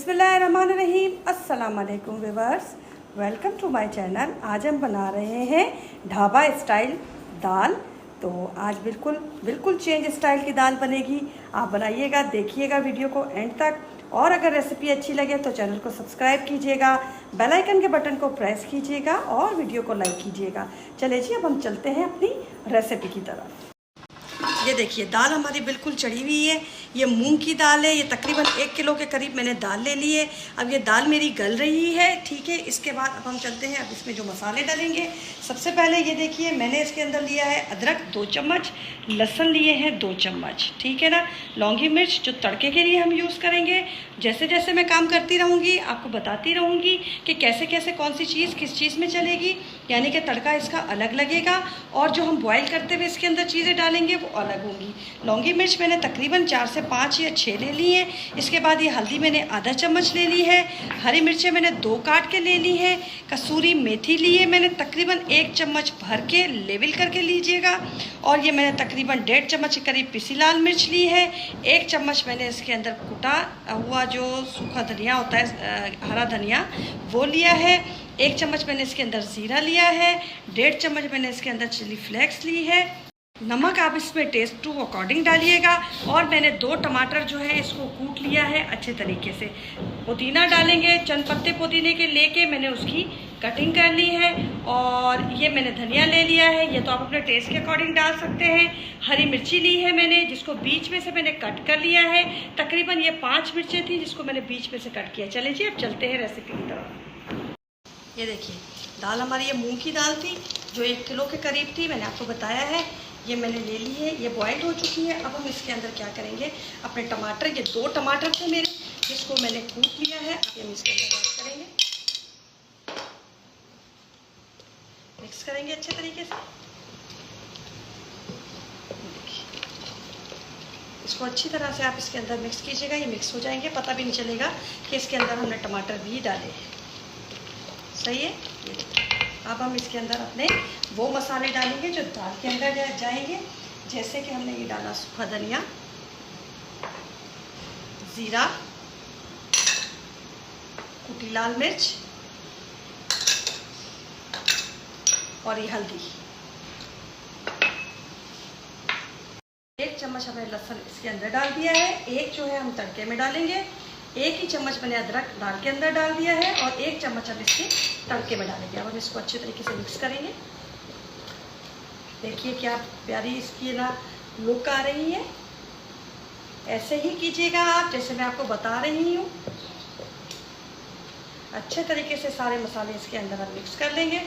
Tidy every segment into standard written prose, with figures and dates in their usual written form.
बिस्मिल्लाहिर्रहमानिर्रहीम। अस्सलाम वालेकुम viewers, welcome to my channel. आज हम बना रहे हैं ढाबा स्टाइल दाल। तो आज बिल्कुल चेंज स्टाइल की दाल बनेगी। आप बनाइएगा, देखिएगा वीडियो को एंड तक। और अगर रेसिपी अच्छी लगे तो चैनल को सब्सक्राइब कीजिएगा, बेल आइकन के बटन को प्रेस कीजिएगा और वीडियो को लाइक कीजिएगा। चलिए जी, अब हम चलते हैं अपनी रेसिपी की तरफ। ये देखिए, दाल हमारी बिल्कुल चढ़ी हुई है। ये मूंग की दाल है। ये तकरीबन 1 किलो के करीब मैंने दाल ले ली है। अब ये दाल मेरी गल रही है, ठीक है। इसके बाद अब हम चलते हैं, अब इसमें जो मसाले डालेंगे। सबसे पहले ये देखिए, मैंने इसके अंदर लिया है अदरक 2 चम्मच, लहसुन लिए हैं 2 चम्मच, ठीक है ना। लौंगी मिर्च जो तड़के के लिए हम यूज़ करेंगे। जैसे जैसे मैं काम करती रहूँगी आपको बताती रहूँगी कि कैसे कैसे कौन सी चीज़ किस चीज़ में चलेगी, यानी कि तड़का इसका अलग लगेगा और जो हम बॉईल करते हुए इसके अंदर चीज़ें डालेंगे वो अलग होंगी। लौंगी मिर्च मैंने तकरीबन 4 से 5 या 6 ले ली है। इसके बाद ये हल्दी मैंने आधा चम्मच ले ली है। हरी मिर्चें मैंने 2 काट के ले ली है। कसूरी मेथी ली है मैंने तकरीबन 1 चम्मच भर के, लेवल करके लीजिएगा। और ये मैंने तकरीबन 1.5 चम्मच के करीब पिसी लाल मिर्च ली है। 1 चम्मच मैंने इसके अंदर कुटा हुआ जो सूखा धनिया होता है, हरा धनिया, वो लिया है। 1 चम्मच मैंने इसके अंदर ज़ीरा लिया है। 1.5 चम्मच मैंने इसके अंदर चिली फ्लेक्स ली है। नमक आप इसमें टेस्ट टू अकॉर्डिंग डालिएगा। और मैंने 2 टमाटर जो है इसको कूट लिया है अच्छे तरीके से। पुदीना डालेंगे, चंद पत्ते पुदीने के लेके मैंने उसकी कटिंग कर ली है। और ये मैंने धनिया ले लिया है, ये तो आप अपने टेस्ट के अकॉर्डिंग डाल सकते हैं। हरी मिर्ची ली है मैंने, जिसको बीच में से मैंने कट कर लिया है। तकरीबन ये 5 मिर्चें थी जिसको मैंने बीच में से कट किया। चलिए जी, अब चलते हैं रेसिपी की तरफ। ये देखिए, दाल हमारी ये मूंग की दाल थी जो 1 किलो के करीब थी, मैंने आपको बताया है। ये मैंने ले ली है, ये बॉइल्ड हो चुकी है। अब हम इसके अंदर क्या करेंगे, अपने टमाटर, ये 2 टमाटर थे मेरे जिसको मैंने कूट लिया है, अब हम इसके अंदर ऐड करेंगे, मिक्स करेंगे अच्छे तरीके से। इसको अच्छी तरह से आप इसके अंदर मिक्स कीजिएगा। ये मिक्स हो जाएंगे, पता भी नहीं चलेगा कि इसके अंदर हमने टमाटर भी डाले हैं। सही है। अब हम इसके अंदर अपने वो मसाले डालेंगे जो दाल के अंदर जाएंगे। जैसे कि हमने ये डाला सूखा धनिया, ज़ीरा, कुटी लाल मिर्च और ये हल्दी। 1 चम्मच हमने लहसुन इसके अंदर डाल दिया है। 1 जो है हम तड़के में डालेंगे। 1 ही चम्मच मैंने अदरक दाल के अंदर डाल दिया है और 1 चम्मच हम इसके तड़के में डालेंगे। अब हम इसको अच्छे तरीके से मिक्स करेंगे। देखिए क्या प्यारी इसकी ना लुक आ रही है। ऐसे ही कीजिएगा आप जैसे मैं आपको बता रही हूँ। अच्छे तरीके से सारे मसाले इसके अंदर हम मिक्स कर लेंगे।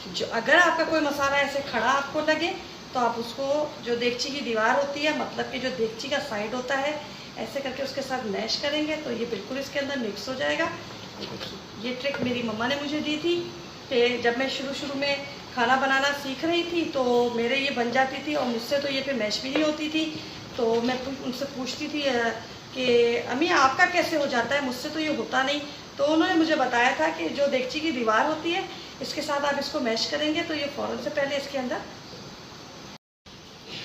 जो अगर आपका कोई मसाला ऐसे खड़ा आपको लगे तो आप उसको, जो देगची की दीवार होती है, मतलब कि जो देगची का साइड होता है, ऐसे करके उसके साथ मैश करेंगे तो ये बिल्कुल इसके अंदर मिक्स हो जाएगा। ये देखिए, ये ट्रिक मेरी मम्मा ने मुझे दी थी कि जब मैं शुरू में खाना बनाना सीख रही थी तो मेरे ये बन जाती थी और मुझसे तो ये फिर मैश भी नहीं होती थी। तो मैं उनसे पूछती थी कि अम्मी आपका कैसे हो जाता है, मुझसे तो ये होता नहीं। तो उन्होंने मुझे बताया था कि जो देगची की दीवार होती है, इसके साथ आप इसको मैश करेंगे तो ये फ़ौरन से पहले इसके अंदर,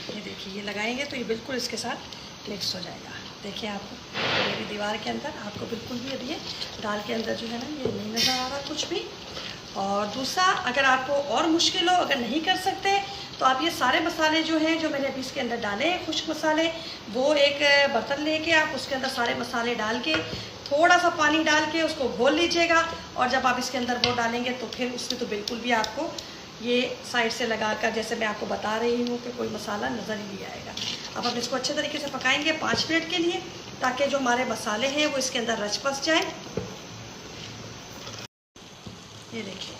ये देखिए, ये लगाएंगे तो ये बिल्कुल इसके साथ मिक्स हो जाएगा। देखिए, आपको मेरी दीवार के अंदर आपको बिल्कुल भी अभी ये दाल के अंदर जो है ना, ये नहीं नज़र आ रहा कुछ भी। और दूसरा, अगर आपको और मुश्किल हो, अगर नहीं कर सकते तो आप ये सारे मसाले जो हैं, जो मैंने अभी इसके अंदर डाले हैं खुश्क मसाले, वो एक बर्तन लेके आप उसके अंदर सारे मसाले डाल के, थोड़ा सा पानी डाल के उसको घोल लीजिएगा। और जब आप इसके अंदर वो डालेंगे तो फिर उसमें तो बिल्कुल भी आपको ये साइड से लगाकर, जैसे मैं आपको बता रही हूँ, कि कोई मसाला नज़र ही नहीं आएगा। अब हम इसको अच्छे तरीके से पकाएंगे 5 मिनट के लिए, ताकि जो हमारे मसाले हैं वो इसके अंदर रच बस जाए। ये देखिए,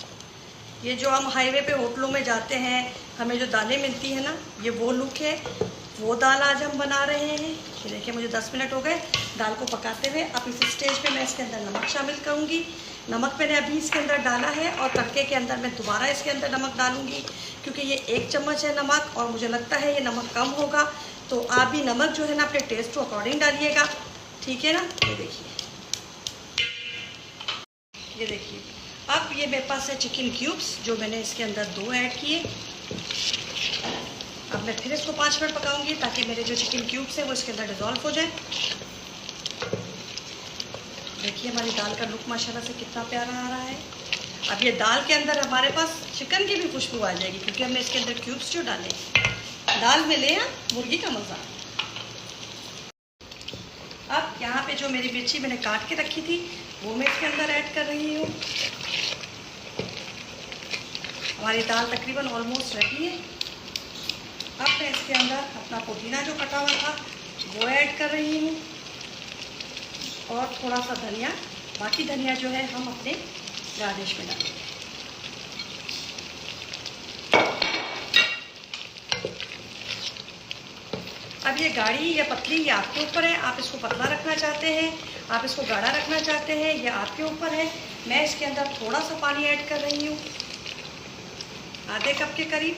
ये जो हम हाईवे पे होटलों में जाते हैं, हमें जो दालें मिलती हैं ना, ये वो लुक है, वो दाल आज हम बना रहे हैं। ये देखिए, मुझे 10 मिनट हो गए दाल को पकाते हुए। अब इस स्टेज पे मैं इसके अंदर नमक शामिल करूँगी। नमक मैंने अभी इसके अंदर डाला है और तड़के के अंदर मैं दोबारा इसके अंदर नमक डालूँगी, क्योंकि ये 1 चम्मच है नमक और मुझे लगता है ये नमक कम होगा। तो आप भी नमक जो है ना अपने टेस्ट टू अकॉर्डिंग डालिएगा, ठीक है ना। ये देखिए, ये देखिए, अब ये मेरे पास है चिकन क्यूब्स, जो मैंने इसके अंदर 2 ऐड किए। अब मैं फिर इसको 5 मिनट पकाऊंगी ताकि मेरे जो चिकन क्यूब्स हैं वो इसके अंदर डिज़ोल्व हो जाए। देखिए हमारी दाल का लुक माशाल्लाह से कितना प्यारा आ रहा है। अब ये दाल के अंदर हमारे पास चिकन की भी खुशबू आ जाएगी, क्योंकि हमने इसके अंदर क्यूब्स जो डाले दाल में ले मुर्गी का मज़ा। अब यहाँ पे जो मेरी मिर्ची मैंने काट के रखी थी वो मैं इसके अंदर ऐड कर रही हूँ। हमारी दाल तकरीबन ऑलमोस्ट रेडी है। अब मैं इसके अंदर अपना पुदीना जो कटा हुआ था वो ऐड कर रही हूँ और थोड़ा सा धनिया। बाकी धनिया जो है हम अपने गार्निश में डालेंगे। अब ये गाढ़ी या पतली ये आपके ऊपर है। आप इसको पतला रखना चाहते हैं, आप इसको गाढ़ा रखना चाहते हैं, ये आपके ऊपर है। मैं इसके अंदर थोड़ा सा पानी ऐड कर रही हूँ, आधे कप के करीब।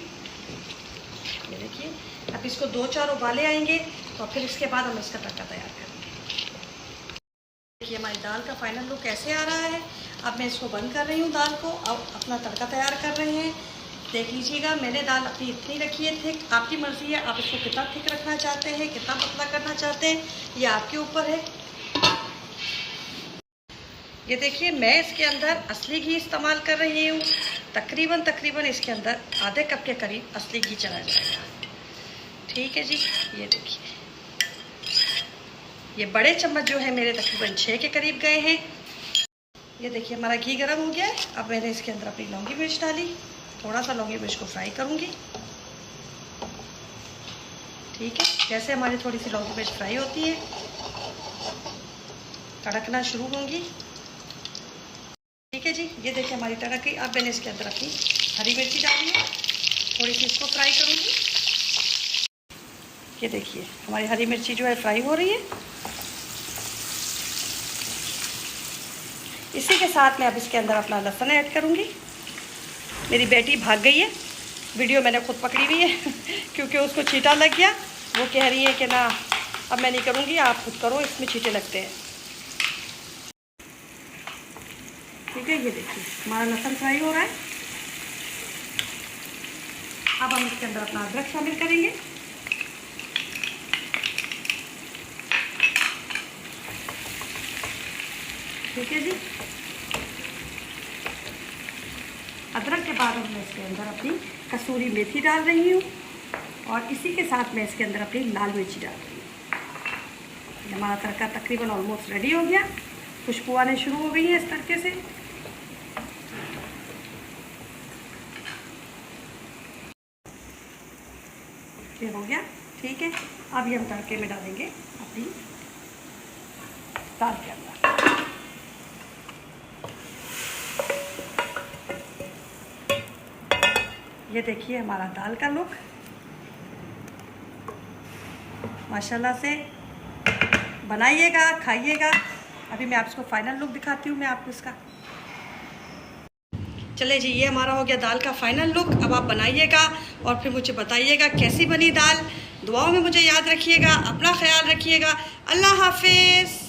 ये देखिए अब इसको 2-4 उबाले आएंगे तो फिर इसके बाद हम इसका तड़का तैयार करेंगे। देखिए हमारी दाल का फाइनल लुक कैसे आ रहा है। अब मैं इसको बंद कर रही हूँ दाल को। अब अपना तड़का तैयार कर रहे हैं। देख लीजिएगा मैंने दाल अपनी इतनी रखी है थिक। आपकी मर्ज़ी है आप इसको कितना थिक रखना चाहते हैं, कितना पतला करना चाहते हैं, ये आपके ऊपर है। ये देखिए मैं इसके अंदर असली घी इस्तेमाल कर रही हूँ। तकरीबन इसके अंदर आधे कप के करीब असली घी चला जाएगा। ठीक है जी। ये देखिए ये बड़े चम्मच जो है मेरे तकरीबन 6 के करीब गए हैं। ये देखिए हमारा घी गर्म हो गया है। अब मैंने इसके अंदर अपनी लौंगी मिर्च डाली। थोड़ा सा लौंगी मिर्च को फ्राई करूँगी। ठीक है, जैसे हमारी थोड़ी सी लौंगी मिर्च फ्राई होती है तड़कना शुरू होंगी। ठीक है जी। ये देखिए हमारी तड़क गई। अब मैंने इसके अंदर अपनी हरी मिर्ची डाली है, थोड़ी सी इसको फ्राई करूँगी। ये देखिए हमारी हरी मिर्ची जो है फ्राई हो रही है। इसी के साथ मैं अब इसके अंदर अपना लहसुन ऐड करूँगी। मेरी बेटी भाग गई है, वीडियो मैंने खुद पकड़ी हुई है क्योंकि उसको चीटा लग गया। वो कह रही है कि ना अब मैं नहीं करूँगी, आप खुद करो, इसमें चीटे लगते हैं। ठीक है, ये देखिए हमारा लहसुन फ्राई हो रहा है। अब हम इसके अंदर अपना अदरक शामिल करेंगे। ठीक है जी। अदरक के बाद मैं इसके अंदर अपनी कसूरी मेथी डाल रही हूँ और इसी के साथ मैं इसके अंदर अपनी लाल मिर्ची डाल रही हूँ। हमारा तड़का तकरीबन ऑलमोस्ट रेडी हो गया। खुशबू आने शुरू हो गई है इस तड़के से। ये हो गया। ठीक है, अब ये हम तड़के में डालेंगे अपनी दाल के अंदर। ये देखिए हमारा दाल का लुक माशाल्लाह से। बनाइएगा, खाइएगा। अभी मैं आपको फाइनल लुक दिखाती हूँ मैं आपको इसका। चले जी, ये हमारा हो गया दाल का फाइनल लुक। अब आप बनाइएगा और फिर मुझे बताइएगा कैसी बनी दाल। दुआओं में मुझे याद रखिएगा, अपना ख्याल रखिएगा। अल्लाह हाफिज़।